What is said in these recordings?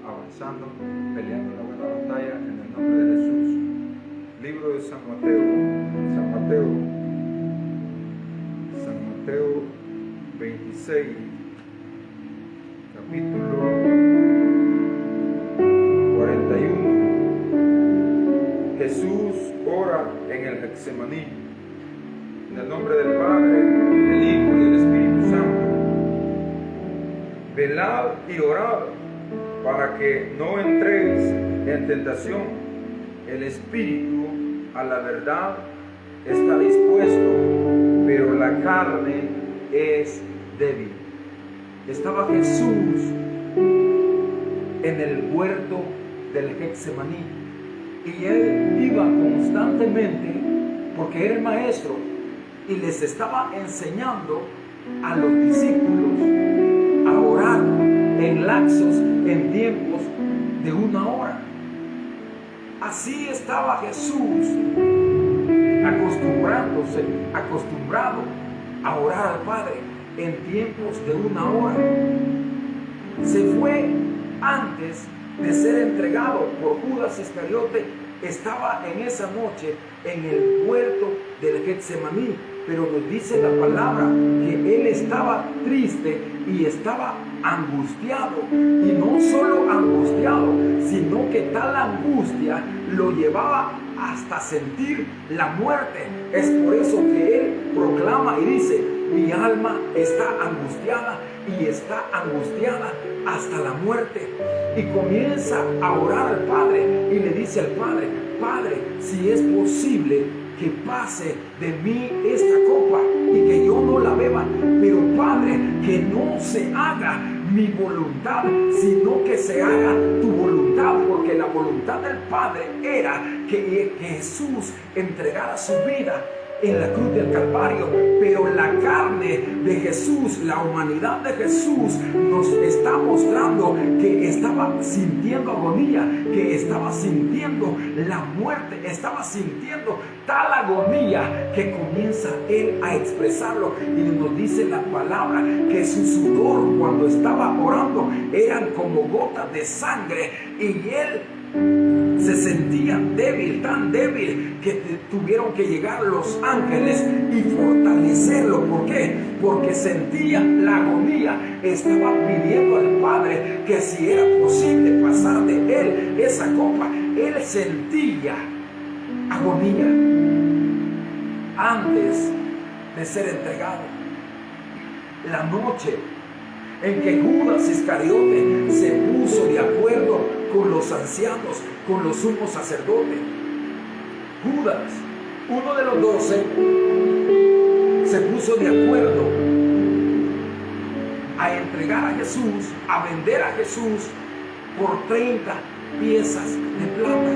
avanzando, peleando la buena batalla en el nombre de Jesús. Libro de San Mateo 26, capítulo 41. Jesús ora en el Getsemaní. En el nombre del Padre, del Hijo y del Espíritu Santo. Velad y orad para que no entréis en tentación. El espíritu a la verdad está dispuesto, pero la carne es débil. Estaba Jesús en el huerto del Getsemaní y él iba constantemente, porque era el maestro, y les estaba enseñando a los discípulos a orar en lapsos, en tiempos de 1 hora. Así estaba Jesús acostumbrado a orar al Padre en tiempos de 1 hora. Se fue antes de ser entregado por Judas Iscariote. Estaba en esa noche en el huerto del Getsemaní, pero nos dice la palabra que él estaba triste y estaba angustiado, y no solo angustiado, sino que tal angustia lo llevaba hasta sentir la muerte. Es por eso que él proclama y dice: mi alma está angustiada y está angustiada hasta la muerte. Y comienza a orar al Padre y le dice al Padre: Padre, si es posible que pase de mí esta copa y que yo no la beba, pero Padre, que no se haga mi voluntad, sino que se haga tu voluntad, porque la voluntad del Padre era que Jesús entregara su vida en la cruz del Calvario, pero la carne de Jesús, la humanidad de Jesús, nos está mostrando que estaba sintiendo agonía, que estaba sintiendo la muerte, estaba sintiendo tal agonía que comienza él a expresarlo, y nos dice la palabra que su sudor cuando estaba orando eran como gotas de sangre, y él se sentía débil, tan débil que tuvieron que llegar los ángeles y fortalecerlo. ¿Por qué? Porque sentía la agonía. Estaba pidiendo al Padre que si era posible pasar de él esa copa. Él sentía agonía antes de ser entregado. La noche en que Judas Iscariote se puso de acuerdo con los ancianos, con los sumos sacerdotes. Judas, uno de los 12, se puso de acuerdo a entregar a Jesús, a vender a Jesús por 30 piezas de plata.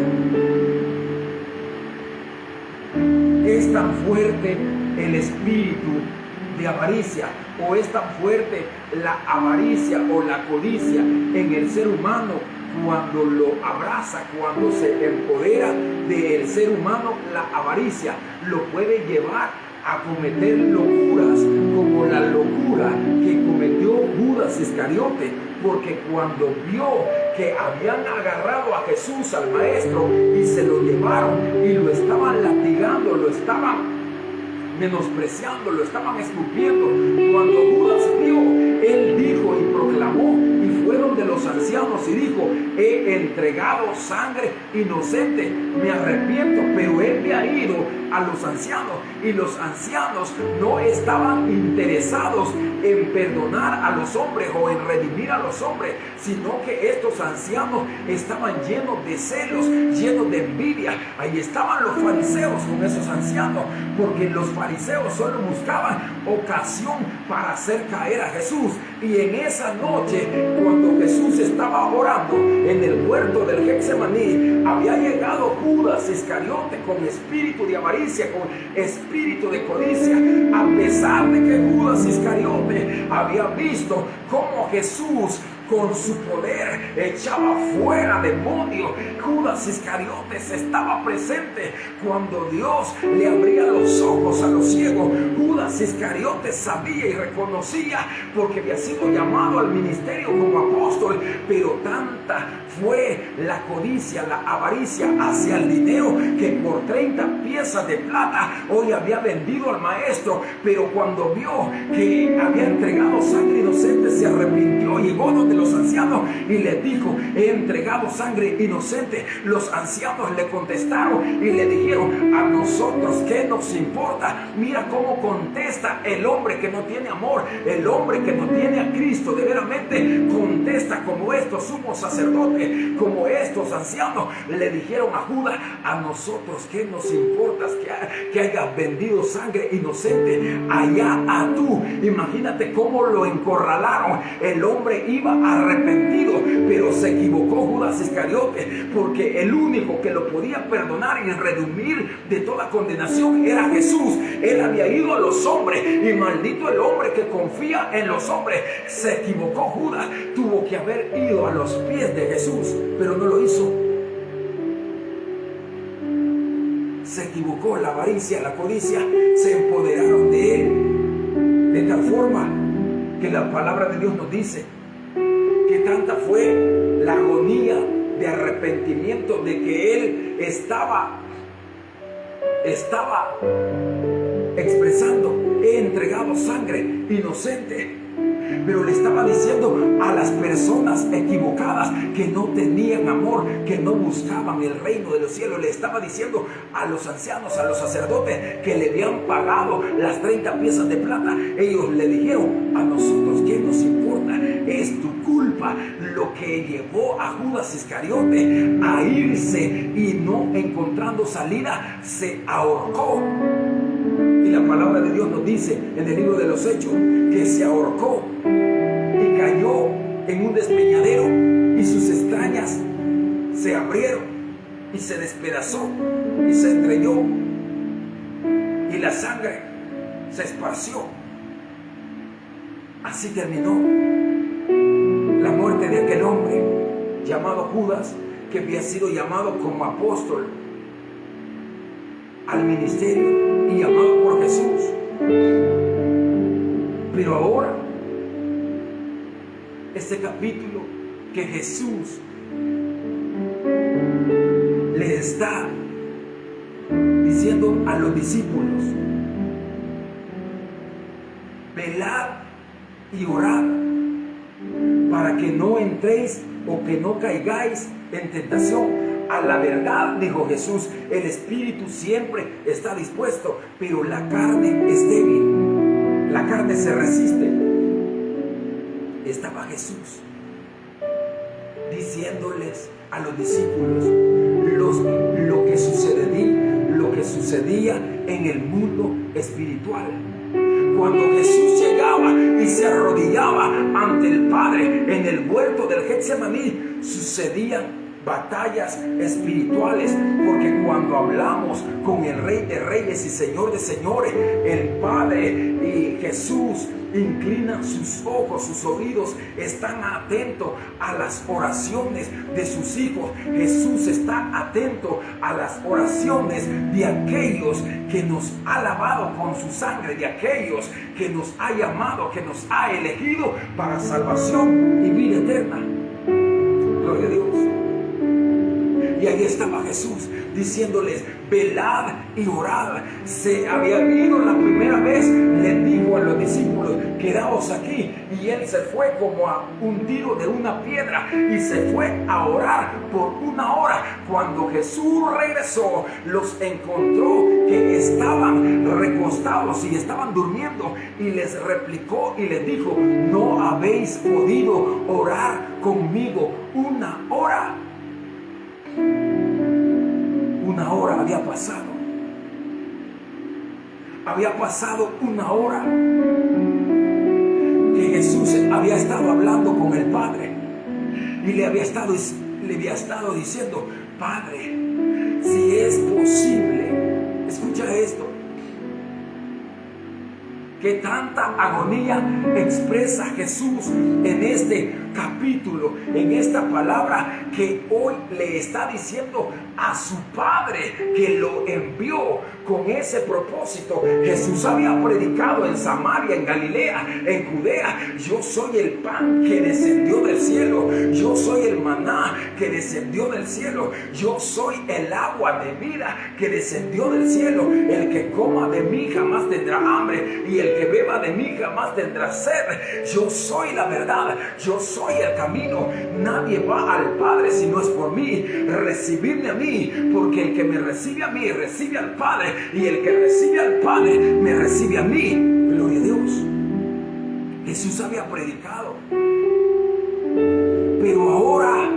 Es tan fuerte el espíritu de avaricia, o es tan fuerte la avaricia o la codicia en el ser humano, cuando lo abraza, cuando se empodera del ser humano. La avaricia lo puede llevar a cometer locuras, como la locura que cometió Judas Iscariote, porque cuando vio que habían agarrado a Jesús, al maestro, y se lo llevaron y lo estaban latigando, lo estaban menospreciando, lo estaban escupiendo, cuando Judas vio, él dijo y proclamó, y fue donde los ancianos y dijo: he entregado sangre inocente, me arrepiento. Pero él había ido a los ancianos, y los ancianos no estaban interesados en perdonar a los hombres o en redimir a los hombres, sino que estos ancianos estaban llenos de celos, llenos de envidia. Ahí estaban los fariseos con esos ancianos, porque los fariseos solo buscaban ocasión para hacer caer a Jesús. Y en esa noche, cuando Jesús estaba orando en el huerto del Getsemaní, había llegado Judas Iscariote con espíritu de avaricia, con espíritu de codicia, a pesar de que Judas Iscariote había visto cómo Jesús con su poder echaba fuera demonios. Judas Iscariote estaba presente cuando Dios le abría los ojos a los ciegos. Judas Judas Iscariote sabía y reconocía, porque había sido llamado al ministerio como apóstol, pero tanta fue la codicia, la avaricia hacia el dinero, que por 30 piezas de plata hoy había vendido al maestro. Pero cuando vio que había entregado sangre inocente, se arrepintió, llegó donde los ancianos y les dijo: he entregado sangre inocente. Los ancianos le contestaron y le dijeron: a nosotros qué nos importa. Mira cómo contesta el hombre que no tiene amor, el hombre que no tiene a Cristo de veramente. Contesta como estos sumos sacerdotes, como estos ancianos le dijeron a Judas: a nosotros qué nos importa que hayas vendido sangre inocente, allá a tú. Imagínate cómo lo encorralaron. El hombre iba arrepentido, pero se equivocó Judas Iscariote, porque el único que lo podía perdonar y redimir de toda condenación era Jesús. Él había ido a los hombres, y maldito el hombre que confía en los hombres. Se equivocó Judas, tuvo que haber ido a los pies de Jesús, pero no lo hizo. Se equivocó. La avaricia, la codicia se empoderaron de él, de tal forma que la palabra de Dios nos dice que tanta fue la agonía de arrepentimiento de que él estaba expresando: he entregado sangre inocente. Pero le estaba diciendo a las personas equivocadas que no tenían amor, que no buscaban el reino de los cielos. Le estaba diciendo a los ancianos, a los sacerdotes que le habían pagado las 30 piezas de plata. Ellos le dijeron: a nosotros qué nos importa, es tu culpa. Lo que llevó a Judas Iscariote a irse y no encontrando salida, se ahorcó. Y la palabra de Dios nos dice en el libro de los Hechos que se ahorcó y cayó en un despeñadero, y sus extrañas se abrieron y se despedazó y se estrelló, y la sangre se esparció. Así terminó la muerte de aquel hombre llamado Judas, que había sido llamado como apóstol al ministerio y llamado por Jesús. Pero ahora, este capítulo que Jesús le está diciendo a los discípulos: velad y orad para que no entréis o que no caigáis en tentación. A la verdad, dijo Jesús, el espíritu siempre está dispuesto, pero la carne es débil. La carne se resiste. Estaba Jesús diciéndoles a los discípulos lo que sucedía en el mundo espiritual. Cuando Jesús llegaba y se arrodillaba ante el Padre en el huerto del Getsemaní, sucedían batallas espirituales, porque cuando hablamos con el Rey de Reyes y Señor de Señores, el Padre y Jesús inclinan sus ojos, sus oídos, están atentos a las oraciones de sus hijos. Jesús está atento a las oraciones de aquellos que nos ha lavado con su sangre, de aquellos que nos ha llamado, que nos ha elegido para salvación y vida eterna. Gloria a Dios. Y ahí estaba Jesús diciéndoles: velad y orad. Se había ido la primera vez, le dijo a los discípulos: quedaos aquí. Y él se fue como a un tiro de una piedra y se fue a orar por 1 hora. Cuando Jesús regresó, los encontró que estaban recostados y estaban durmiendo, y les replicó y les dijo: ¿no habéis podido orar conmigo 1 hora? 1 hora había pasado. Había pasado 1 hora que Jesús había estado hablando con el Padre y le había estado diciendo: Padre, si es posible, escucha esto, que tanta agonía expresa Jesús en este capítulo, en esta palabra que hoy le está diciendo a su Padre que lo envió con ese propósito. Jesús había predicado en Samaria, en Galilea, en Judea: yo soy el pan que descendió del cielo, yo soy el maná que descendió del cielo, yo soy el agua de vida que descendió del cielo. El que coma de mí jamás tendrá hambre, y el que beba de mí jamás tendrá sed. Yo soy la verdad, yo soy el camino. Nadie va al Padre si no es por mí. Recibidme a mí, porque el que me recibe a mí recibe al Padre, y el que recibe al Padre me recibe a mí. Gloria a Dios. Jesús había predicado, pero ahora,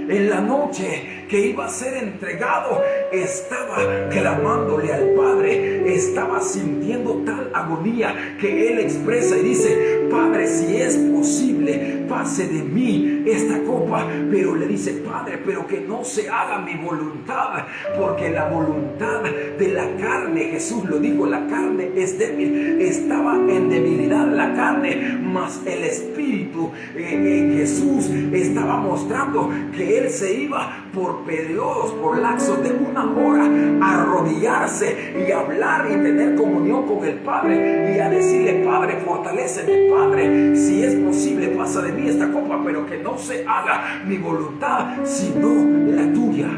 en la noche que iba a ser entregado, estaba clamándole al Padre, estaba sintiendo tal agonía que él expresa y dice: Padre, si es posible, pase de mí esta copa. Pero le dice: Padre, pero que no se haga mi voluntad, porque la voluntad de la carne, Jesús lo dijo, la carne es débil. Estaba en debilidad la carne, mas el Espíritu en Jesús estaba mostrando que él se iba por periodos, por lapsos de una hora, a arrodillarse y hablar y tener comunión con el Padre, y a decirle: Padre, fortaléceme. Padre, si es posible, pasa de mí esta copa, pero que no se haga mi voluntad, sino la tuya.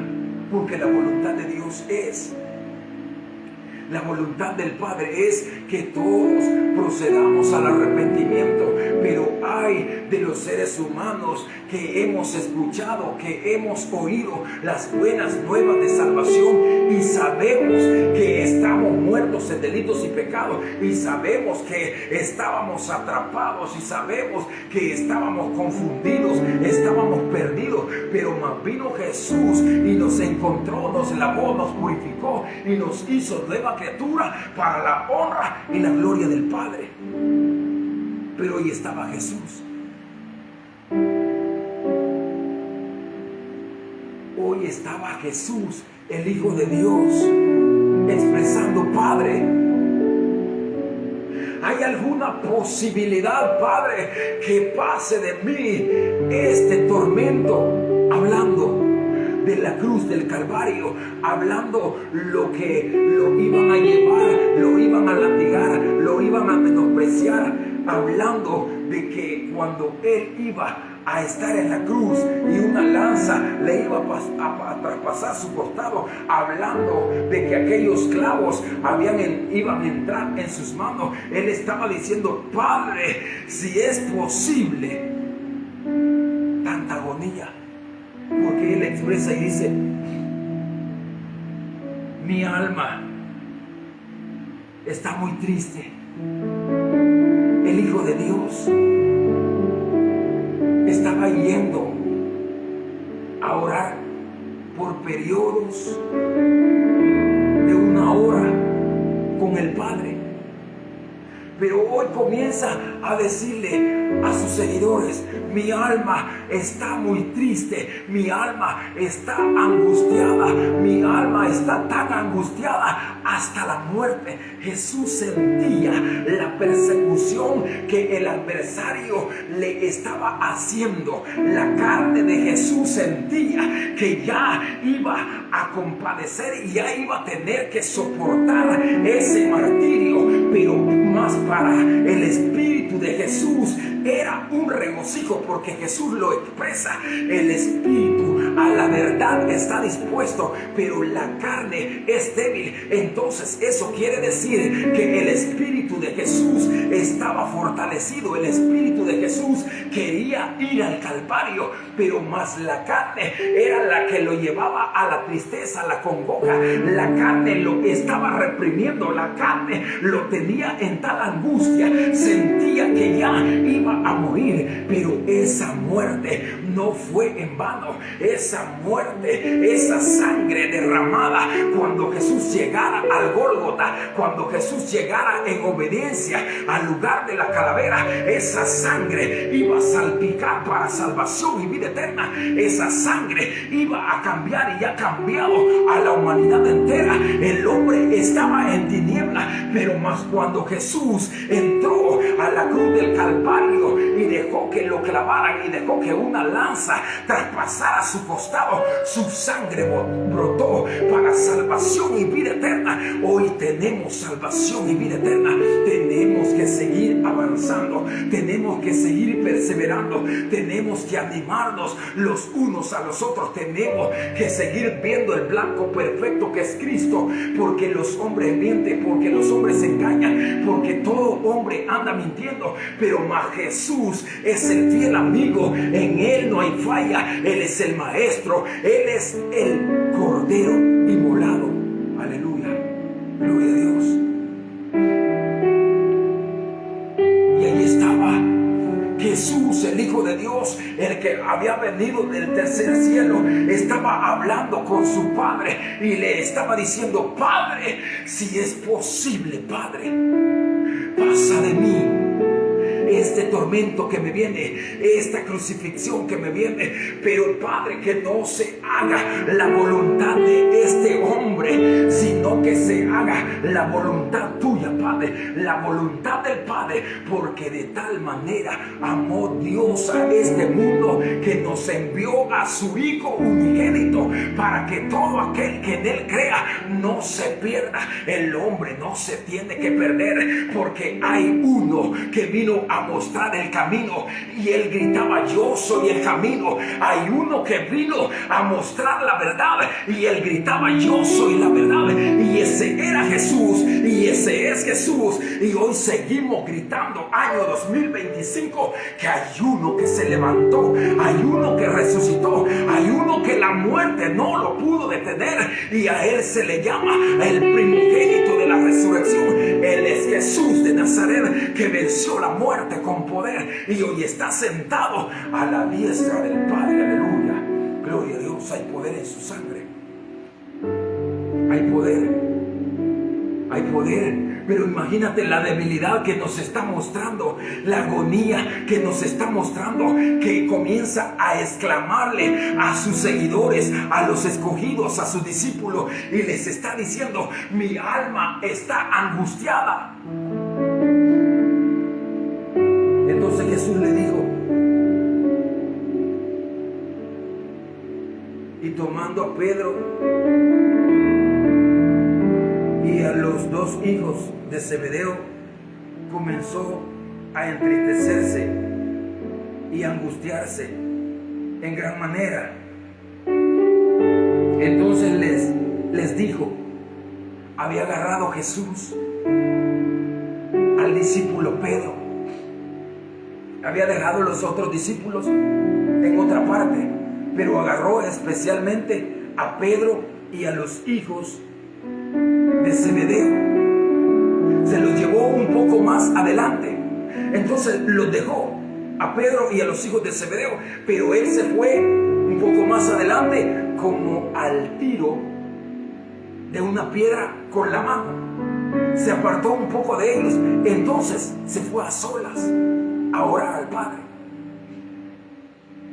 Porque la voluntad de Dios es, la voluntad del Padre es que todos procedamos al arrepentimiento. Pero ay de los seres humanos que hemos escuchado, que hemos oído las buenas nuevas de salvación, y sabemos que estamos muertos en delitos y pecados, y sabemos que estábamos atrapados, y sabemos que estábamos confundidos, estábamos perdidos. Pero más vino Jesús y nos encontró, nos lavó, nos purificó y nos hizo nueva criatura para la honra y la gloria del Padre. Pero hoy estaba Jesús. Hoy estaba Jesús, el Hijo de Dios, expresando: Padre, ¿hay alguna posibilidad, Padre, que pase de mí este tormento? Hablando de la cruz del Calvario, hablando lo que lo iban a llevar, lo iban a latigar, lo iban a menospreciar, hablando de que cuando él iba a estar en la cruz y una lanza le iba a traspasar su costado, hablando de que aquellos clavos iban a entrar en sus manos, él estaba diciendo: Padre, si es posible, tanta agonía. Porque él expresa y dice: mi alma está muy triste. El Hijo de Dios estaba yendo a orar por periodos de una hora con el Padre. Pero hoy comienza a decirle a sus seguidores: mi alma está muy triste, mi alma está angustiada, mi alma está tan angustiada hasta la muerte. Jesús sentía la persecución que el adversario le estaba haciendo. La carne de Jesús sentía que ya iba a compadecer y ya iba a tener que soportar ese martirio, pero más para el Espíritu de Jesús era un regocijo, porque Jesús lo expresa: el Espíritu a la verdad está dispuesto, pero la carne es débil. Entonces eso quiere decir que el Espíritu de Jesús estaba fortalecido, el Espíritu de Jesús quería ir al Calvario, pero más la carne era la que lo llevaba a la tristeza, a la congoja. La carne lo estaba reprimiendo, la carne lo tenía en tal angustia, sentía que ya iba a morir. Pero esa muerte no fue en vano. Esa muerte, esa sangre derramada, cuando Jesús llegara al Gólgota, cuando Jesús llegara en obediencia al lugar de la calavera, esa sangre iba a salpicar para salvación y vida eterna. Esa sangre iba a cambiar y ha cambiado a la humanidad entera. El hombre estaba en tiniebla, Pero más cuando Jesús entró a la cruz del Calvario y dejó que lo clavaran y dejó que una lanza traspasara su costado, su sangre brotó para salvación y vida eterna. Hoy tenemos salvación y vida eterna. Tenemos que seguir avanzando, tenemos que seguir perseverando, tenemos que animarnos los unos a los otros, tenemos que seguir viendo el blanco perfecto que es Cristo, porque los hombres mienten, porque los hombres se engañan, porque todo hombre anda mintiendo, pero más Jesús es el fiel amigo, en Él no hay falla, Él es el maestro, Él es el cordero inmolado. Aleluya, gloria a Dios. Y ahí estaba Jesús, el Hijo de Dios, el que había venido del tercer cielo, estaba hablando con su Padre y le estaba diciendo: Padre, si es posible, Padre, pasa de mí este tormento que me viene, esta crucifixión que me viene, pero Padre, que no se haga la voluntad de este hombre, sino que se haga la voluntad tuya, Padre, la voluntad del Padre, porque de tal manera amó Dios a este mundo que nos envió a su Hijo unigénito, para que todo aquel que en Él crea no se pierda. El hombre no se tiene que perder, porque hay uno que vino a mostrar el camino y Él gritaba: yo soy el camino. Hay uno que vino a mostrar la verdad y Él gritaba: yo soy la verdad. Y ese era Jesús, y ese es Jesús. Y hoy seguimos gritando, año 2025, que hay uno que se levantó, hay uno que resucitó, hay uno que la muerte no lo pudo detener, y a Él se le llama el primogénito de la resurrección. Él es Jesús de Nazaret, que venció la muerte con poder y hoy está sentado a la diestra del Padre. Aleluya, gloria a Dios. Hay poder en su sangre, hay poder. Pero imagínate la debilidad que nos está mostrando, la agonía que nos está mostrando, que comienza a exclamarle a sus seguidores, a los escogidos, a sus discípulos, y les está diciendo: mi alma está angustiada. Entonces Jesús le dijo, y tomando a Pedro y a los dos hijos de Zebedeo, comenzó a entristecerse y angustiarse en gran manera. Entonces les dijo, había agarrado Jesús al discípulo Pedro, había dejado los otros discípulos en otra parte, pero agarró especialmente a Pedro y a los hijos de Zebedeo. Se los llevó un poco más adelante. Entonces los dejó a Pedro y a los hijos de Zebedeo, pero él se fue un poco más adelante, como al tiro de una piedra con la mano. Se apartó un poco de ellos. Entonces se fue a solas a orar al Padre.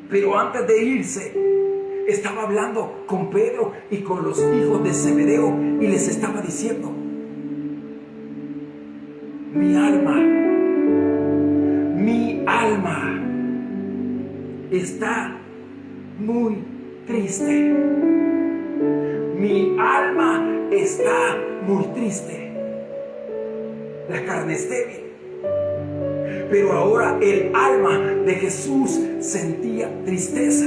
Pero antes de irse, estaba hablando con Pedro y con los hijos de Zebedeo y les estaba diciendo: mi alma está muy triste. Mi alma está muy triste. La carne es débil. Pero ahora el alma de Jesús sentía tristeza.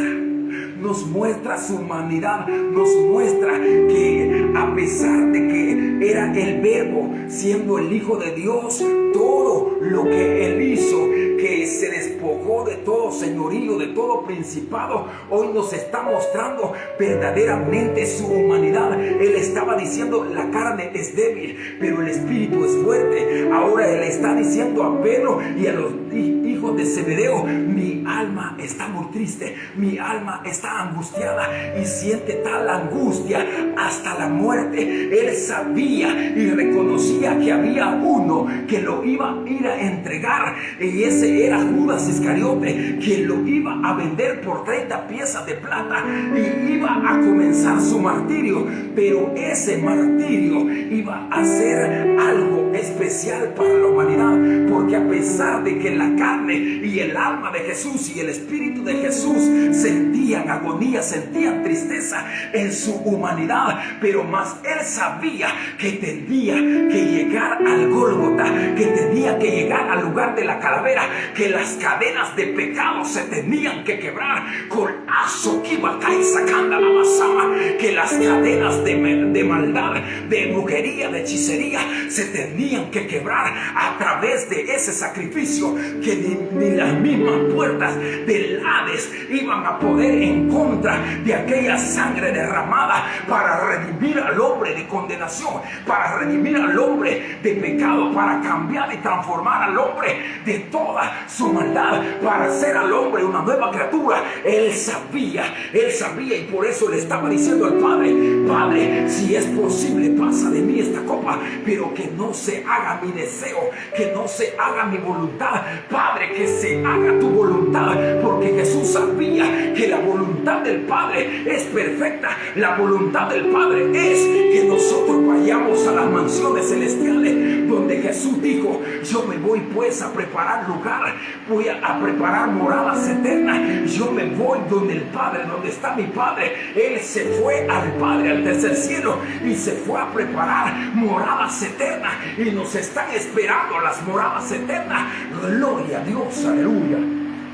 Nos muestra su humanidad, nos muestra que a pesar de que era el Verbo, siendo el Hijo de Dios, todo lo que Él hizo, que se despojó de todo señorío, de todo principado, hoy nos está mostrando verdaderamente su humanidad. Él estaba diciendo: la carne es débil, pero el espíritu es fuerte. Ahora le está diciendo a Pedro y a los hijos de Zebedeo: mi alma está muy triste, mi alma está angustiada, y siente tal angustia hasta la muerte. Él sabía y reconocía que había uno que lo iba a ir a entregar, y ese era Judas Iscariote, quien lo iba a vender por 30 piezas de plata y iba a comenzar su martirio. Pero ese martirio iba a ser algo especial para la humanidad, porque a pesar de que la carne y el alma de Jesús y el espíritu de Jesús sentían agonía, sentían tristeza en su humanidad, pero más él sabía que tenía que llegar al Gólgota, que tenía que llegar al lugar de la calavera, que las cadenas de pecado se tenían que quebrar con aso que iba sacando la masama, que las cadenas de maldad, de brujería, de hechicería se tenían que quebrar a través de ese sacrificio, que ni las mismas puertas del Hades iban a poder en contra de aquella sangre derramada para redimir al hombre de condenación, para redimir al hombre de pecado, para cambiar y transformar al hombre de toda su maldad, para hacer al hombre una nueva criatura. Él sabía, y por eso le estaba diciendo al Padre: Padre, si es posible, pasa de mí esta copa, pero que no se haga mi deseo, que no se haga mi voluntad, Padre, que se haga tu voluntad, porque Jesús sabía que la voluntad del Padre es perfecta. La voluntad del Padre es que nosotros vayamos a las mansiones celestiales, donde Jesús dijo: yo me voy pues a preparar lugar, voy a preparar moradas eternas, yo me voy donde el Padre, donde está mi Padre. Él se fue al Padre, al tercer cielo, y se fue a preparar moradas eternas, y nos están esperando las moradas eternas. Gloria a Dios, aleluya.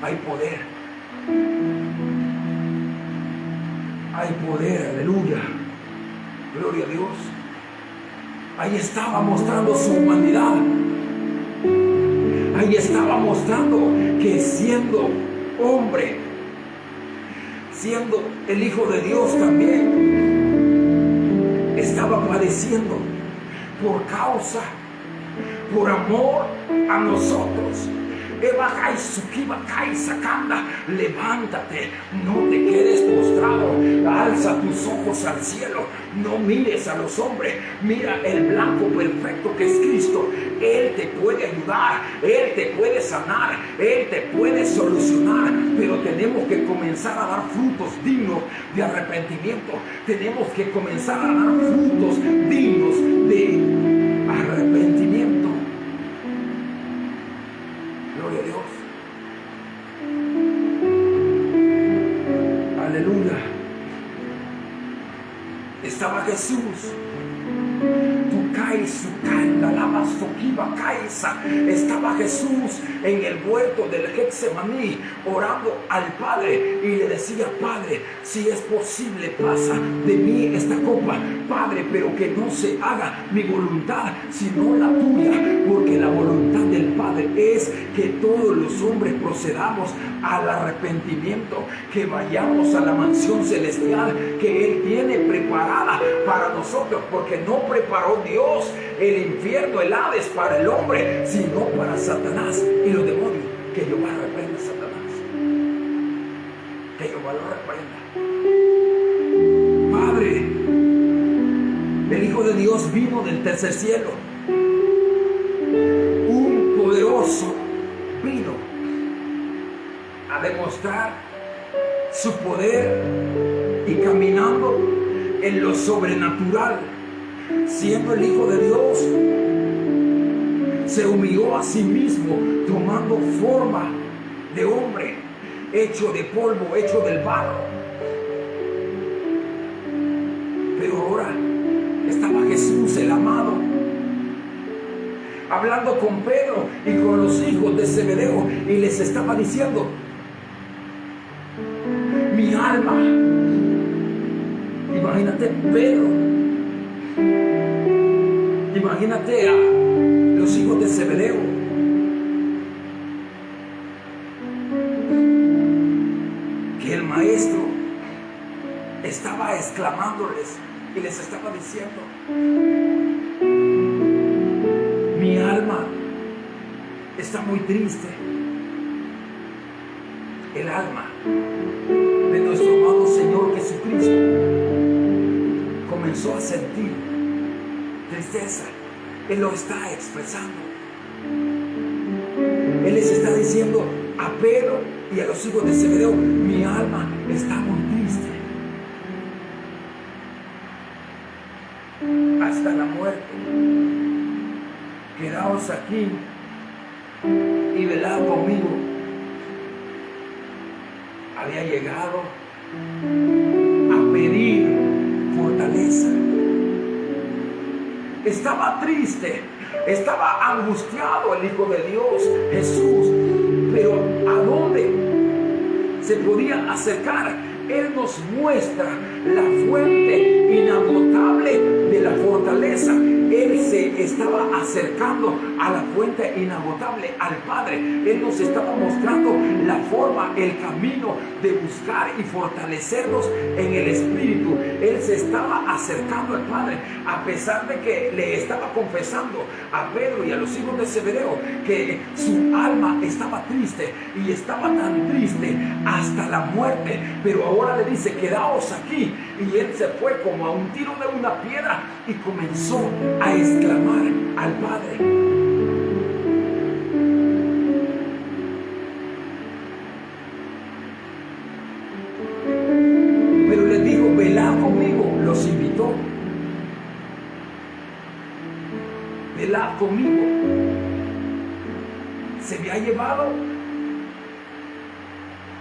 Hay poder, aleluya, gloria a Dios. Ahí estaba mostrando su humanidad, ahí estaba mostrando que siendo hombre, siendo el Hijo de Dios también, estaba padeciendo por causa, por amor a nosotros. Levántate, no te quedes postrado, alza tus ojos al cielo, no mires a los hombres, mira el blanco perfecto que es Cristo. Él te puede ayudar, Él te puede sanar, Él te puede solucionar, pero tenemos que comenzar a dar frutos dignos de arrepentimiento. Tenemos que comenzar a dar frutos dignos de arrepentimiento. Gloria a Dios. Aleluya. Estaba Jesús. Estaba Jesús en el huerto del Getsemaní orando al Padre y le decía: Padre, si es posible, pasa de mí esta copa, Padre, pero que no se haga mi voluntad sino la tuya, porque la voluntad del Padre es que todos los hombres procedamos al arrepentimiento, que vayamos a la mansión celestial que Él tiene preparada para nosotros, porque no preparó Dios el infierno, el Hades para el hombre, sino para Satanás y los demonios. Que Jehová reprenda a Satanás, que Jehová lo reprenda. Padre, el Hijo de Dios vino del tercer cielo, un poderoso vino a demostrar su poder, y caminando en lo sobrenatural, siendo el Hijo de Dios, se humilló a sí mismo, tomando forma de hombre, hecho de polvo, hecho del barro. Pero ahora estaba Jesús, el amado, hablando con Pedro y con los hijos de Zebedeo, y les estaba diciendo: mi alma. Imagínate Pedro, imagínate a los hijos de Zebedeo, que el maestro estaba exclamándoles y les estaba diciendo: mi alma alma está muy triste. El alma de nuestro amado Señor Jesucristo comenzó a sentir tristeza. Él lo está expresando. Él les está diciendo a Pedro y a los hijos de Zebedeo: mi alma está muy triste hasta la muerte. Quedaos aquí y velad conmigo. Había llegado a pedir fortaleza. Estaba triste, estaba angustiado el Hijo de Dios, Jesús. Pero ¿a dónde se podía acercar? Él nos muestra la fuente inagotable de la fortaleza. Él se estaba acercando a la fuente inagotable, al Padre. Él nos estaba mostrando la forma, el camino de buscar y fortalecernos en el Espíritu. Él se estaba acercando al Padre, a pesar de que le estaba confesando a Pedro y a los hijos de Zebedeo que su alma estaba triste, y estaba tan triste hasta la muerte. Pero ahora le dice: quedaos aquí. Y él se fue como a un tiro de una piedra y comenzó a exclamar al Padre. Pero les dijo: velad conmigo. Los invitó: velad conmigo. Se había llevado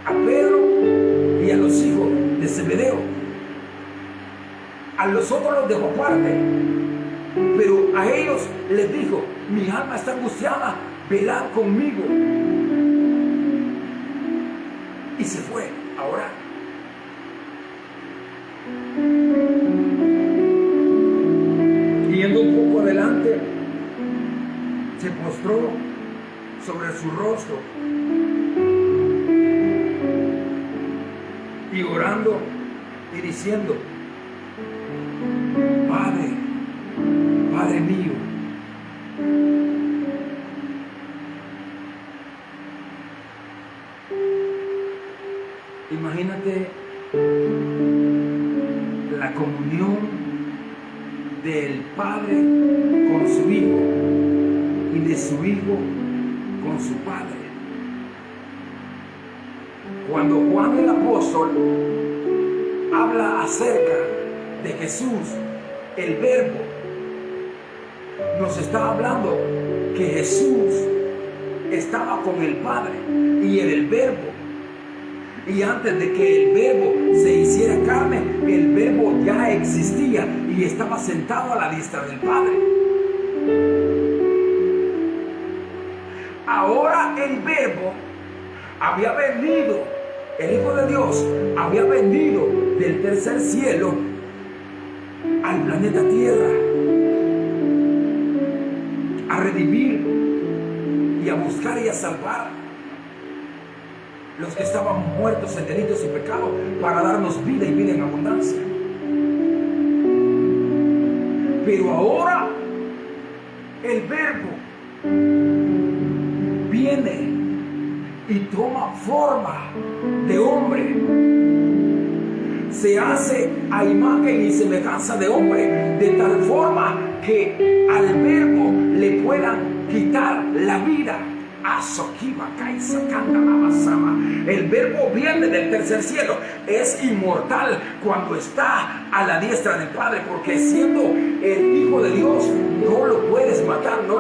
a Pedro y a los hijos de Zebedeo. A los otros los dejó aparte, pero a ellos les dijo: mi alma está angustiada, velad conmigo. Y se fue a orar. Yendo un poco adelante, se postró sobre su rostro y orando y diciendo: Padre, Padre mío, imagínate la comunión del Padre con su Hijo y de su Hijo con su Padre. Cuando Juan el apóstol habla acerca de Jesús, el Verbo, nos está hablando que Jesús estaba con el Padre y en el Verbo. Y antes de que el Verbo se hiciera carne, el Verbo ya existía y estaba sentado a la diestra del Padre. Ahora el Verbo había venido, el Hijo de Dios había venido del tercer cielo al planeta Tierra a redimir y a buscar y a salvar los que estaban muertos en delitos y pecados, para darnos vida y vida en abundancia. Pero ahora el Verbo viene y toma forma de hombre, se hace a imagen y semejanza de hombre, de tal forma que al Verbo le puedan quitar la vida. El Verbo viene del tercer cielo, es inmortal cuando está a la diestra del Padre, porque siendo el Hijo de Dios no lo puedes matar, no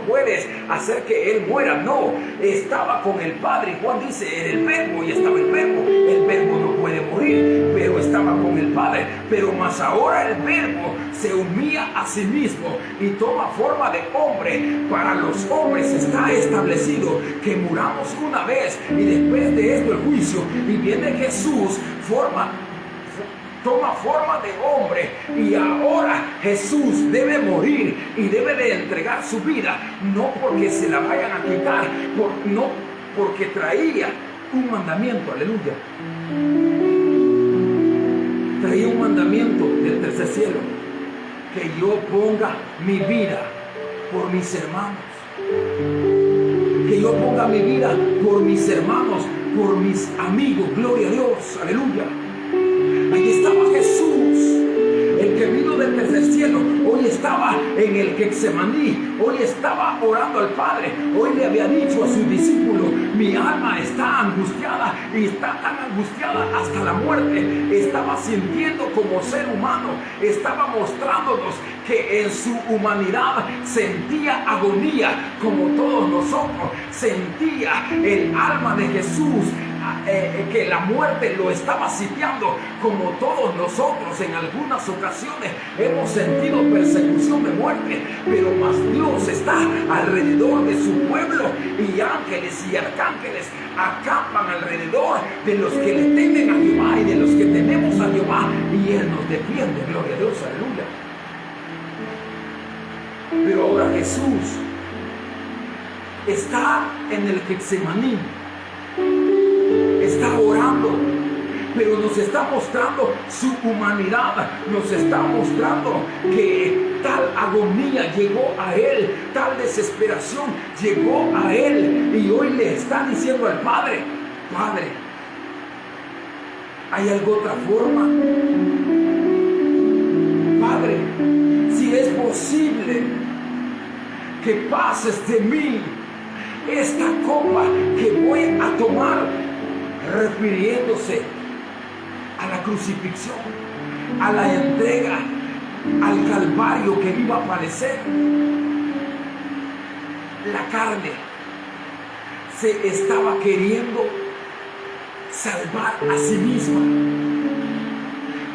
puedes hacer que Él muera. No, estaba con el Padre, y Juan dice: en el Verbo, y estaba el Verbo no puede morir, pero estaba con el Padre. Pero más ahora el Verbo se humilla a sí mismo y toma forma de hombre. Para los hombres está establecido que muramos una vez y después de esto el juicio, y viene Jesús, toma forma de hombre, y ahora Jesús debe morir y debe de entregar su vida, no porque se la vayan a quitar, no porque traía un mandamiento, aleluya, traía un mandamiento del tercer cielo: que yo ponga mi vida por mis hermanos. Que yo ponga mi vida por mis hermanos, por mis amigos. Gloria a Dios, aleluya. Ahí estaba Jesús, el que vino del tercer cielo. Hoy estaba en el Getsemaní. Hoy estaba orando al Padre. Hoy le había dicho a sus discípulos: mi alma está angustiada, y está tan angustiada hasta la muerte. Estaba sintiendo como ser humano. Estaba mostrándonos que en su humanidad sentía agonía como todos nosotros. Sentía el alma de Jesús, que la muerte lo estaba sitiando como todos nosotros. En algunas ocasiones hemos sentido persecución de muerte, pero más Dios está alrededor de su pueblo, y ángeles y arcángeles acampan alrededor de los que le temen a Jehová y de los que tememos a Jehová, y Él nos defiende. Gloria a Dios, aleluya. Pero ahora Jesús está en el Getsemaní, está orando, pero nos está mostrando su humanidad. Nos está mostrando que tal agonía llegó a Él, tal desesperación llegó a Él, y hoy le está diciendo al Padre: Padre, ¿hay alguna otra forma? Padre, si es posible que pases de mí esta copa que voy a tomar, refiriéndose a la crucifixión, a la entrega, al calvario que iba a padecer. La carne se estaba queriendo salvar a sí misma,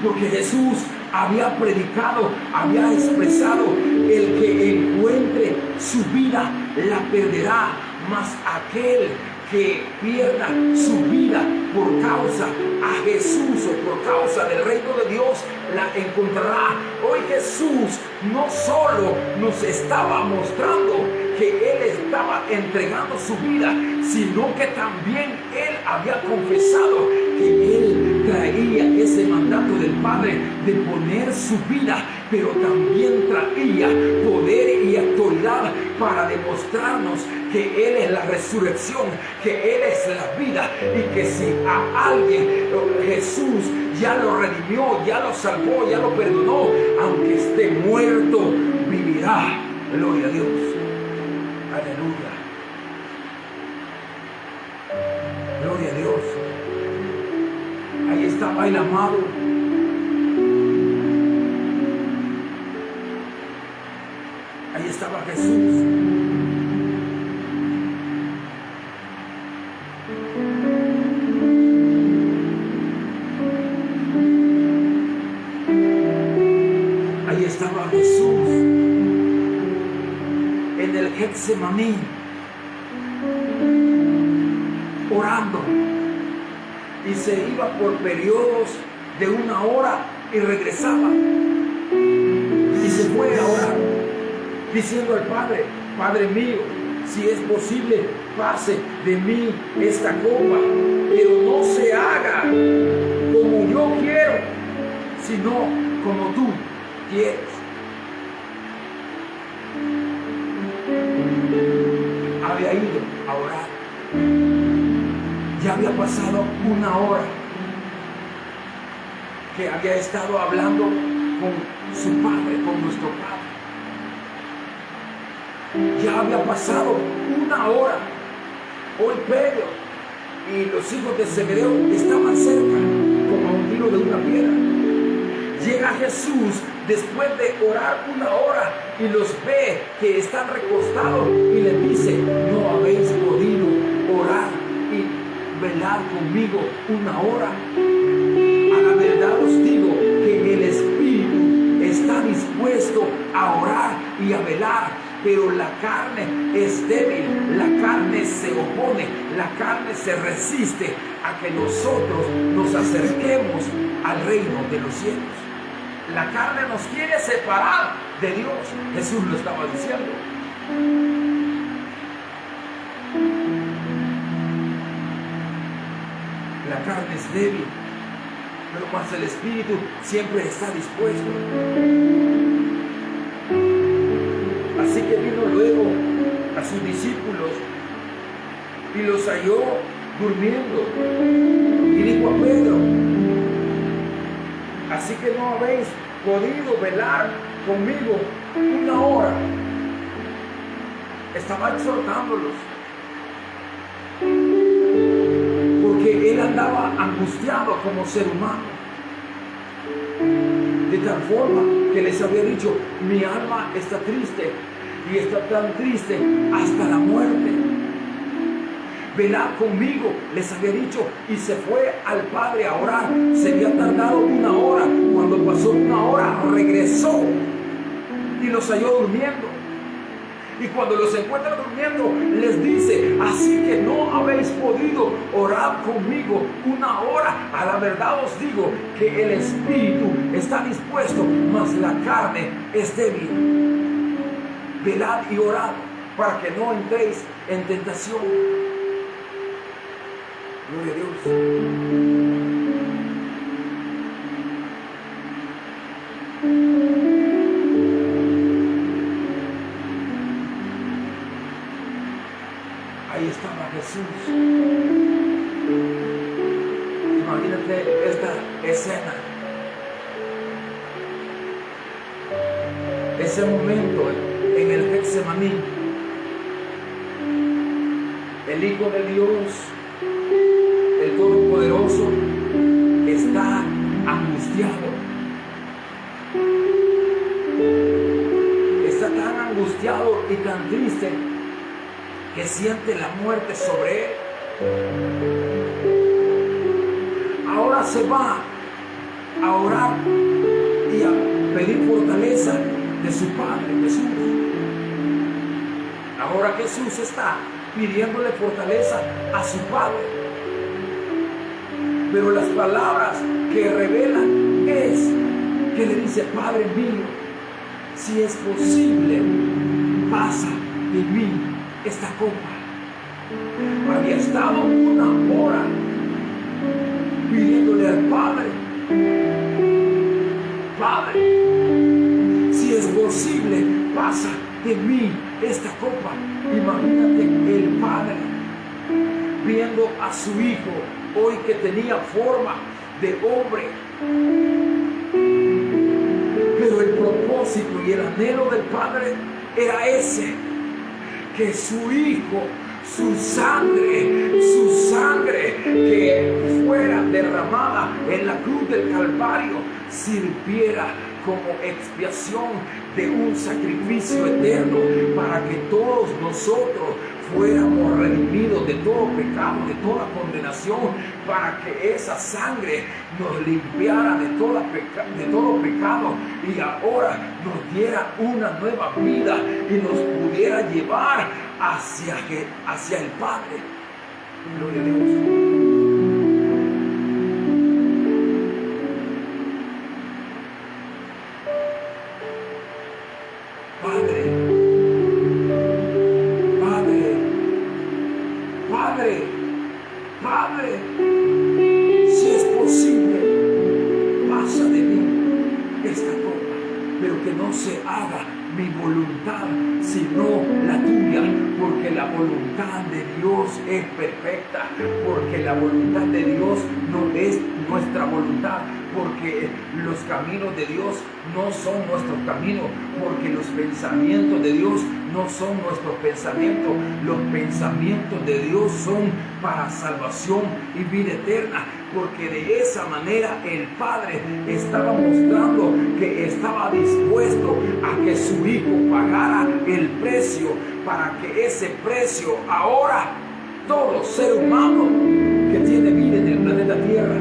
porque Jesús había predicado, había expresado: el que encuentre su vida la perderá, mas aquel que pierda su vida por causa a Jesús o por causa del reino de Dios la encontrará. Hoy Jesús no solo nos estaba mostrando que Él estaba entregando su vida, sino que también Él había confesado que Él traía ese mandato del Padre de poner su vida, pero también traía poder y autoridad para demostrarnos que Él es la resurrección, que Él es la vida, y que si a alguien Jesús ya lo redimió, ya lo salvó, ya lo perdonó, aunque esté muerto, vivirá. Gloria a Dios. Aleluya. Gloria a Dios. Ahí estaba el amado. Ahí estaba Jesús. Ahí estaba Jesús en el Getsemaní, orando, y se iba por periodos de 1 hora y regresaba, y se fue a orar, diciendo al Padre: Padre mío, si es posible, pase de mí esta copa, pero no se haga como yo quiero, sino como tú quieres. Había ido a orar. Ya había pasado 1 hora que había estado hablando con su Padre, con nuestro Padre. Ya había pasado 1 hora. Hoy Pedro y los hijos de Zebedeo estaban cerca, como a un tiro de una piedra. Llega Jesús después de orar 1 hora y los ve que están recostados y les dice: no habéis podido orar y velar conmigo 1 hora. A la verdad os digo que el Espíritu está dispuesto a orar y a velar, pero la carne es débil, la carne se opone, la carne se resiste a que nosotros nos acerquemos al reino de los cielos. La carne nos quiere separar de Dios. Jesús lo estaba diciendo. La carne es débil, pero más el Espíritu siempre está dispuesto. Así Así que vino luego a sus discípulos y los halló durmiendo. Y dijo a Pedro: así que no habéis podido velar conmigo una hora. Estaba exhortándolos, porque él andaba angustiado como ser humano, de tal forma que les había dicho: mi alma está triste, y está tan triste hasta la muerte. Velad conmigo, les había dicho, y se fue al Padre a orar. Se había tardado una hora. Cuando pasó una hora, regresó y los halló durmiendo. Y cuando los encuentra durmiendo, les dice: así que no habéis podido orar conmigo una hora. A la verdad os digo que el espíritu está dispuesto, mas la carne es débil. Velad y orad para que no entréis en tentación. Gloria a Dios. Ahí estaba Jesús. Imagínate esta escena. Ese momento en el Getsemaní. El Hijo de Dios, el Todopoderoso, está angustiado. Está tan angustiado y tan triste que siente la muerte sobre él. Ahora se va a orar y a pedir fortaleza de su Padre Jesús. Ahora Jesús está pidiéndole fortaleza a su Padre. Pero las palabras que revelan es que le dice: Padre mío, si es posible, pasa de mí esta copa. Había estado una hora pidiéndole al Padre: Padre, si es posible, pasa de mí esta copa. Imagínate el Padre viendo a su Hijo hoy, que tenía forma de hombre, pero el propósito y el anhelo del Padre era ese: que su Hijo, su sangre que fuera derramada en la cruz del Calvario, sirviera como expiación de un sacrificio eterno, para que todos nosotros fuéramos redimidos de todo pecado, de toda condenación, para que esa sangre nos limpiara de todo pecado, y ahora nos diera una nueva vida y nos pudiera llevar hacia el Padre. Gloria a Dios. Padre, si es posible, pasa de mí esta copa, pero que no se haga mi voluntad, sino la tuya, porque la voluntad de Dios es perfecta, porque la voluntad de Dios no es nuestra voluntad, porque los caminos de Dios no son nuestros caminos, porque los pensamientos de Dios no son nuestros pensamientos. Los pensamientos de Dios son para salvación y vida eterna, porque de esa manera el Padre estaba mostrando que estaba dispuesto a que su Hijo pagara el precio, para que ese precio ahora todo ser humano que tiene vida en el planeta Tierra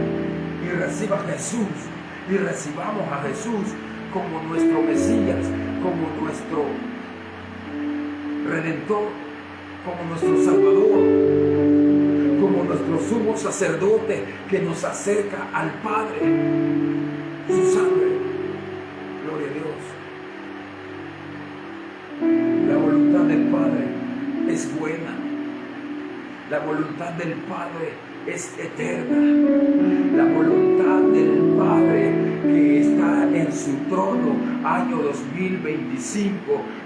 y reciba a Jesús, y recibamos a Jesús como nuestro Mesías, como nuestro Redentor, como nuestro Salvador, como nuestro sumo sacerdote que nos acerca al Padre, su sangre. Gloria a Dios. La voluntad del Padre es buena. La voluntad del Padre es eterna. La voluntad del Padre que está en su trono año 2025,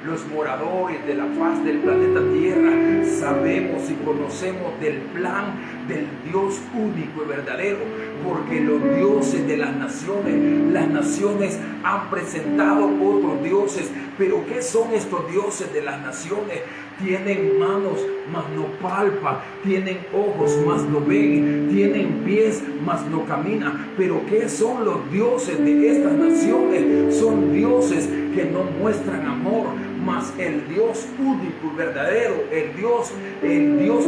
los moradores de la faz del planeta Tierra sabemos y conocemos del plan del Dios único y verdadero, porque los dioses de las naciones han presentado otros dioses. Pero ¿qué son estos dioses de las naciones? Tienen manos, mas no palpa, tienen ojos, mas no ven, tienen pies, mas no camina. Pero ¿qué son los dioses de estas naciones? Son dioses que no muestran amor, mas el Dios único y verdadero, el Dios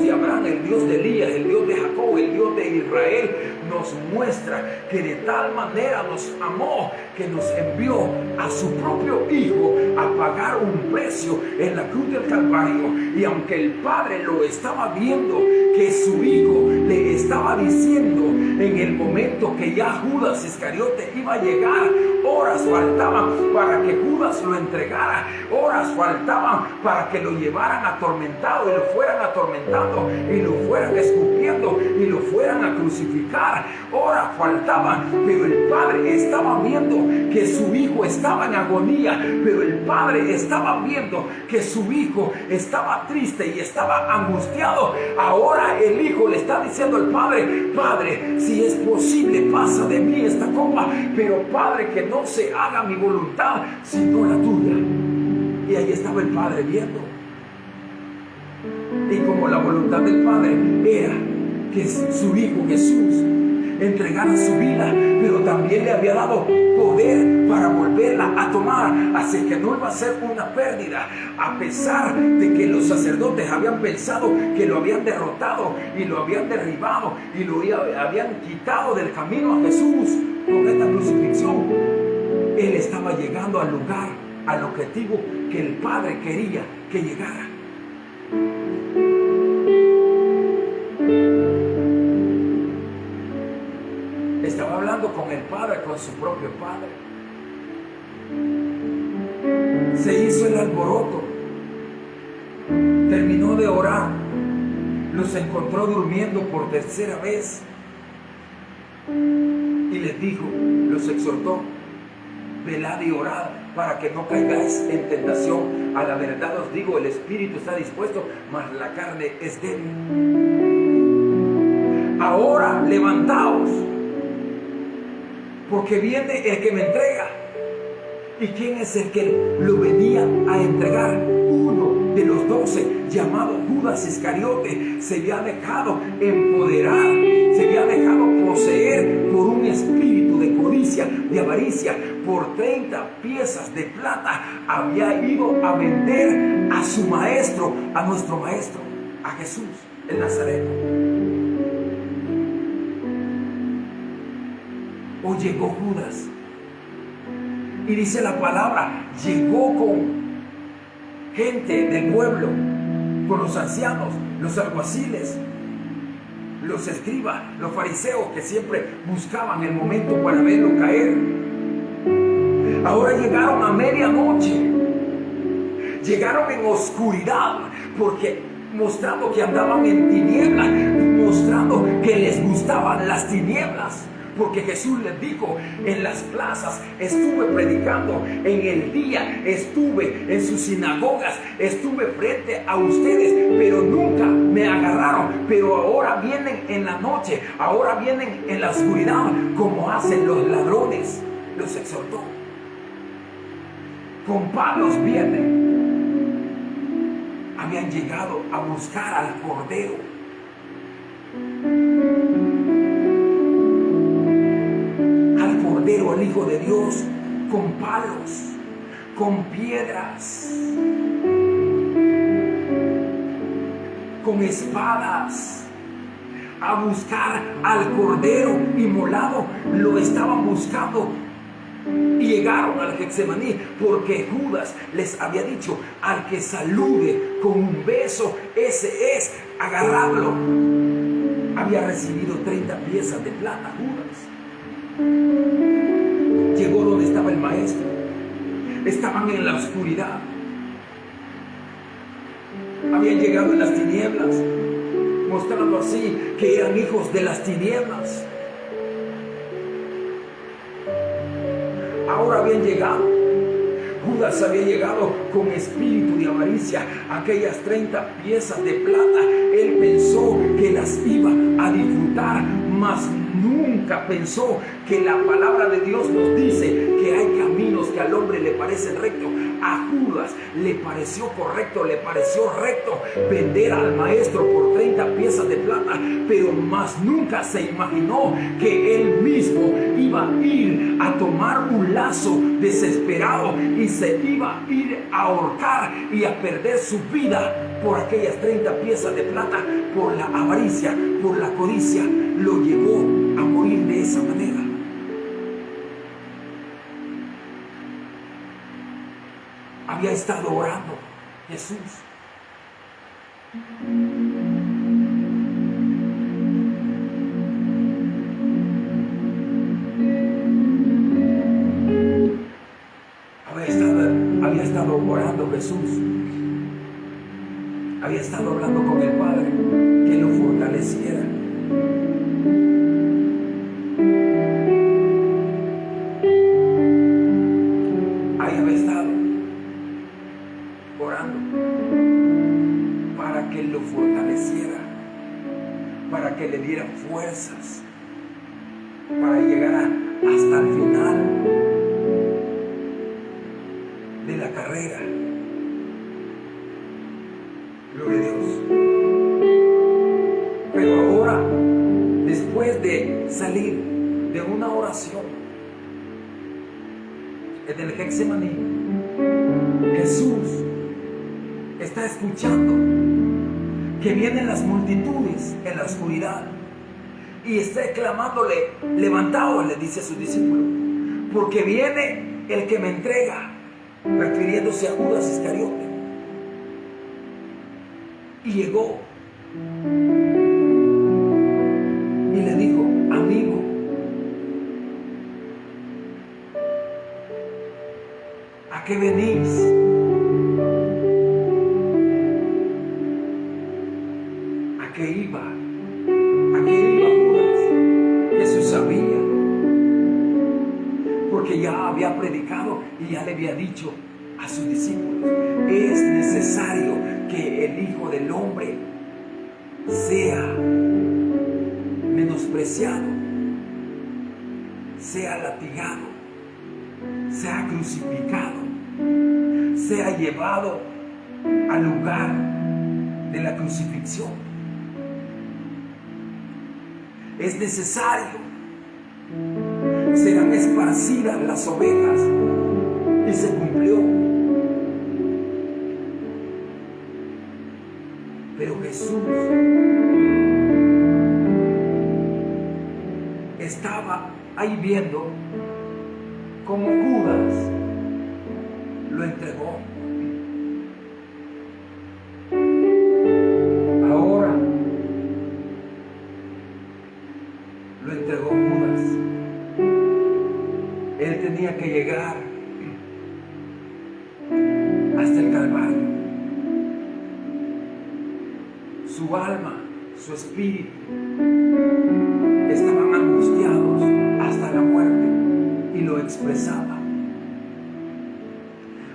de Abraham, el Dios de Elías, el Dios de Jacob, el Dios de Israel, nos muestra que de tal manera nos amó que nos envió a su propio Hijo a pagar un precio en la cruz del Calvario. Y aunque el Padre lo estaba viendo, que su Hijo le estaba diciendo en el momento que ya Judas Iscariote iba a llegar, horas faltaban para que Judas lo entregara, horas faltaban para que lo llevaran atormentado y lo fueran atormentando y lo fueran escupiendo y lo fueran a crucificar. Horas faltaban, pero el Padre estaba viendo que su Hijo estaba en agonía, pero el Padre estaba viendo que su Hijo estaba triste y estaba angustiado. Ahora el Hijo le está diciendo al Padre: Padre, si es posible, pasa de mí esta copa, pero Padre, que no se haga mi voluntad sino la tuya. Y ahí estaba el Padre viendo. Y como la voluntad del Padre era que su Hijo Jesús entregara su vida, pero también le había dado poder para volverla a tomar, así que no iba a ser una pérdida, a pesar de que los sacerdotes habían pensado que lo habían derrotado y lo habían derribado y lo habían quitado del camino a Jesús con esta crucifixión. Él estaba llegando al lugar, al objetivo que el Padre quería que llegara. Estaba hablando con el Padre, con su propio Padre. Se hizo el alboroto. Terminó de orar. Los encontró durmiendo por tercera vez. Y les dijo, los exhortó: velad y orad para que no caigáis en tentación. A la verdad os digo, el espíritu está dispuesto, mas la carne es débil. Ahora levantaos, porque viene el que me entrega. ¿Y quién es el que lo venía a entregar? Uno de los 12, llamado Judas Iscariote, se había dejado empoderar, se había dejado poseer por un espíritu de codicia, de avaricia. Por 30 piezas de plata había ido a vender a su maestro, a nuestro maestro, a Jesús, el Nazareno. Hoy llegó Judas, y dice la palabra, llegó con gente del pueblo, con los ancianos, los alguaciles, los escribas, los fariseos, que siempre buscaban el momento para verlo caer. Ahora llegaron a medianoche, llegaron en oscuridad, porque mostrando que andaban en tinieblas, mostrando que les gustaban las tinieblas. Porque Jesús les dijo, en las plazas estuve predicando, en el día estuve en sus sinagogas, estuve frente a ustedes, pero nunca me agarraron. Pero ahora vienen en la noche, ahora vienen en la oscuridad, como hacen los ladrones. Los exhortó. Con palos vienen. Habían llegado a buscar al Cordero. Al Hijo de Dios, con palos, con piedras, con espadas, a buscar al Cordero inmolado. Lo estaban buscando y llegaron al Getsemaní, porque Judas les había dicho: al que salude con un beso, ese es, agarradlo. Había recibido 30 piezas de plata Judas. Llegó donde estaba el maestro. Estaban en la oscuridad. Habían llegado en las tinieblas, mostrando así que eran hijos de las tinieblas. Ahora habían llegado Judas había llegado con espíritu de avaricia. Aquellas 30 piezas de plata, él pensó que las iba a disfrutar, mas nunca pensó que la palabra de Dios nos dice que hay caminos que al hombre le parecen rectos. A Judas le pareció correcto, le pareció recto vender al maestro por 30 piezas de plata, pero más nunca se imaginó que él mismo iba a ir a tomar un lazo desesperado y se iba a ir a ahorcar y a perder su vida por aquellas 30 piezas de plata, por la avaricia, por la codicia. Lo llevó a morir de esa manera. Había estado orando Jesús. Había estado orando Jesús. Había estado hablando con el Padre que lo fortaleciera. Ahí había estado orando para que lo fortaleciera, para que le diera fuerzas para llegar hasta el final de la carrera. Gloria a Dios. Pero ahora, después de salir de una oración en el Getsemaní, Jesús está escuchando que vienen las multitudes en la oscuridad y está clamándole: levantaos, le dice a sus discípulos, porque viene el que me entrega, refiriéndose a Judas Iscariote. Y llegó y le dijo: amigo, ¿a qué venís? ¿A qué iba? ¿A qué iba Judas? Jesús sabía, porque ya había predicado y ya le había dicho a sus discípulos: es necesario que el Hijo del Hombre sea menospreciado, sea latigado, sea crucificado, sea llevado al lugar de la crucifixión. Es necesario. Serán esparcidas las ovejas. Y se cumplió. Pero Jesús estaba ahí viendo cómo Judas lo entregó. Ahora lo entregó Judas. Él tenía que llegar hasta el Calvario. Su alma, su espíritu estaban angustiados hasta la muerte, y lo expresaba.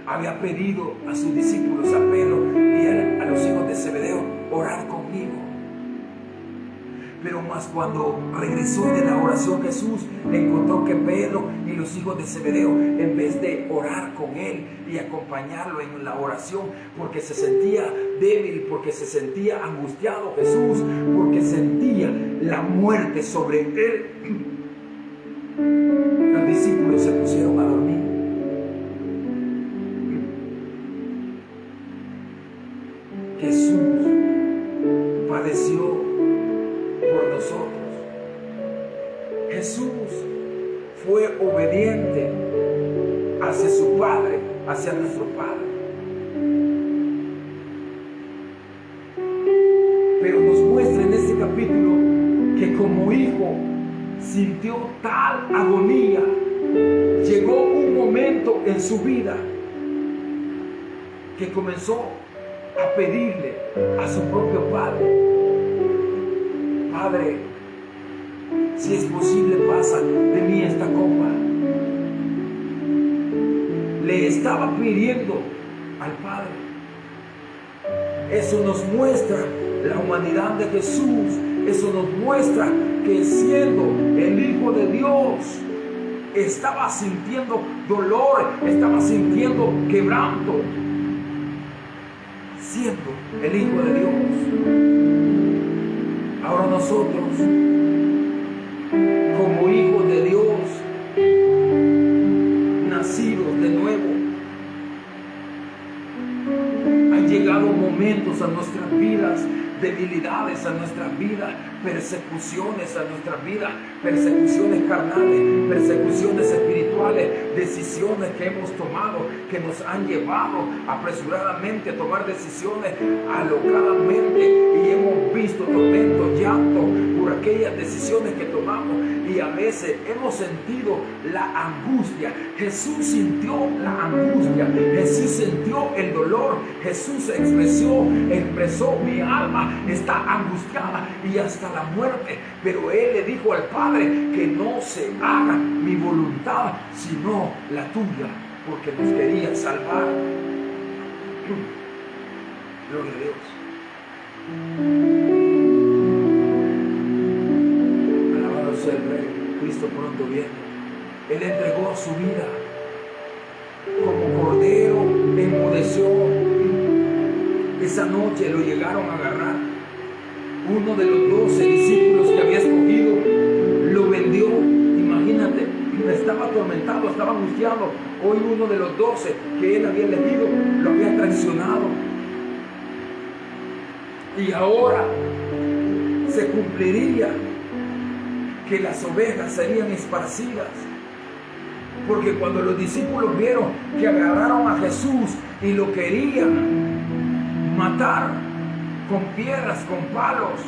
Había pedido a sus discípulos, a Pedro y a los hijos de Zebedeo, orar conmigo. Pero más cuando regresó de la oración, Jesús encontró que Pedro y los hijos de Zebedeo, en vez de orar con él y acompañarlo en la oración, porque se sentía débil, porque se sentía angustiado Jesús, porque sentía la muerte sobre él, los discípulos se pusieron a dormir. Jesús padeció por nosotros. Jesús fue obediente hacia su Padre, hacia nuestro Padre. Pero nos muestra en este capítulo que como hijo sintió tal agonía. Llegó un momento en su vida que comenzó a pedirle a su propio Padre: Padre, si es posible, pasa de mí esta copa. le estaba pidiendo al Padre. Eso nos muestra la humanidad de Jesús. Eso nos muestra que siendo el Hijo de Dios, estaba sintiendo dolor, estaba sintiendo quebranto, siendo el Hijo de Dios. Ahora nosotros, como hijos de Dios, nacidos de nuevo, han llegado momentos a nuestras vidas, debilidades a nuestra vida, persecuciones a nuestra vida, persecuciones carnales, persecuciones espirituales, decisiones que hemos tomado que nos han llevado apresuradamente a tomar decisiones alocadamente, y hemos visto tormento, llanto por aquellas decisiones que tomamos, y a veces hemos sentido la angustia. Jesús sintió la angustia, Jesús sintió el dolor, Jesús expresó: mi alma está angustiada y hasta la muerte. Pero Él le dijo al Padre que no se haga mi voluntad sino la tuya, porque nos quería salvar. Gloria a Dios. Alabado sea el Rey. Cristo pronto viene. Él entregó su vida como cordero, enmudeció. Esa noche lo llegaron a agarrar. Uno de los 12 discípulos que había escogido lo vendió. Imagínate, estaba atormentado, estaba angustiado. Hoy uno de los 12 que él había elegido lo había traicionado. Y ahora se cumpliría que las ovejas serían esparcidas. Porque cuando los discípulos vieron que agarraron a Jesús y lo querían matar con piedras, con palos,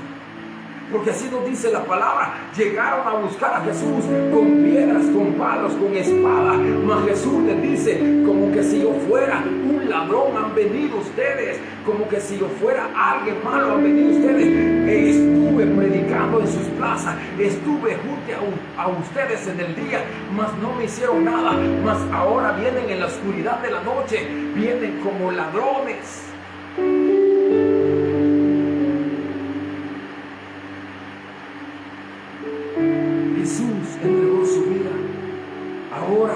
porque así nos dice la palabra, llegaron a buscar a Jesús con piedras, con palos, con espada, mas Jesús les dice: como que si yo fuera un ladrón han venido ustedes, como que si yo fuera alguien malo han venido ustedes. Estuve predicando en sus plazas, estuve junto a ustedes en el día, mas no me hicieron nada, mas ahora vienen en la oscuridad de la noche, vienen como ladrones. Jesús entregó su vida. Ahora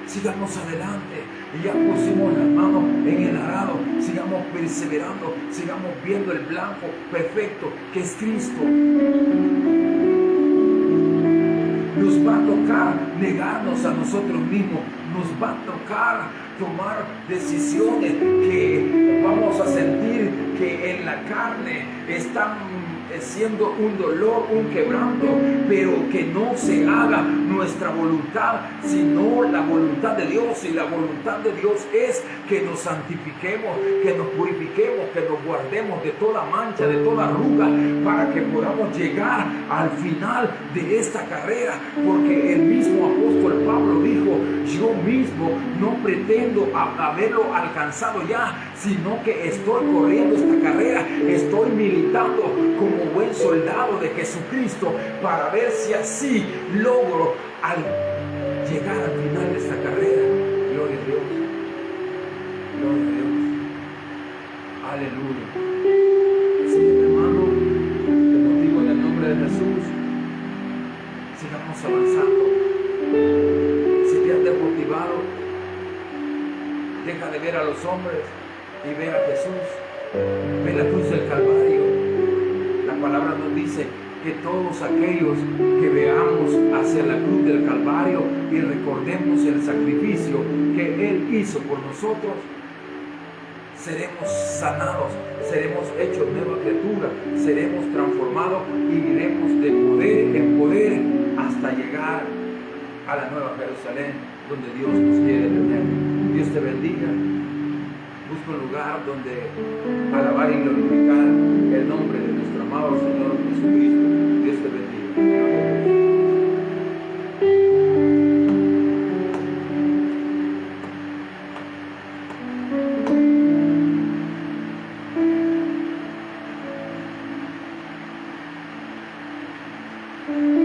sigamos adelante, y ya pusimos las manos en el arado. Sigamos perseverando, sigamos viendo el blanco perfecto que es Cristo. Nos va a tocar negarnos a nosotros mismos, nos va a tocar tomar decisiones que vamos a sentir que en la carne están siendo un dolor, un quebranto, pero que no se haga nuestra voluntad, sino la voluntad de Dios. Y la voluntad de Dios es que nos santifiquemos, que nos purifiquemos, que nos guardemos de toda mancha, de toda arruga, para que podamos llegar al final de esta carrera. Porque el mismo apóstol Pablo dijo: yo mismo no pretendo haberlo alcanzado ya, sino que estoy corriendo esta carrera, estoy militando como buen soldado de Jesucristo, para ver si así logro al llegar al final de esta carrera. Gloria a Dios, gloria a Dios, aleluya. Así que, hermano, te motivo en el nombre de Jesús, sigamos avanzando. Si te has desmotivado, deja de ver a los hombres y ve a Jesús. Ve la cruz del Calvario. La palabra nos dice que todos aquellos que veamos hacia la cruz del Calvario y recordemos el sacrificio que Él hizo por nosotros, seremos sanados, seremos hechos nueva criatura, seremos transformados y iremos de poder en poder hasta llegar a la nueva Jerusalén, donde Dios nos quiere tener. Dios te bendiga. Busca un lugar donde alabar y glorificar el nombre de nuestro amado Señor Jesucristo. Dios te bendiga. Amén.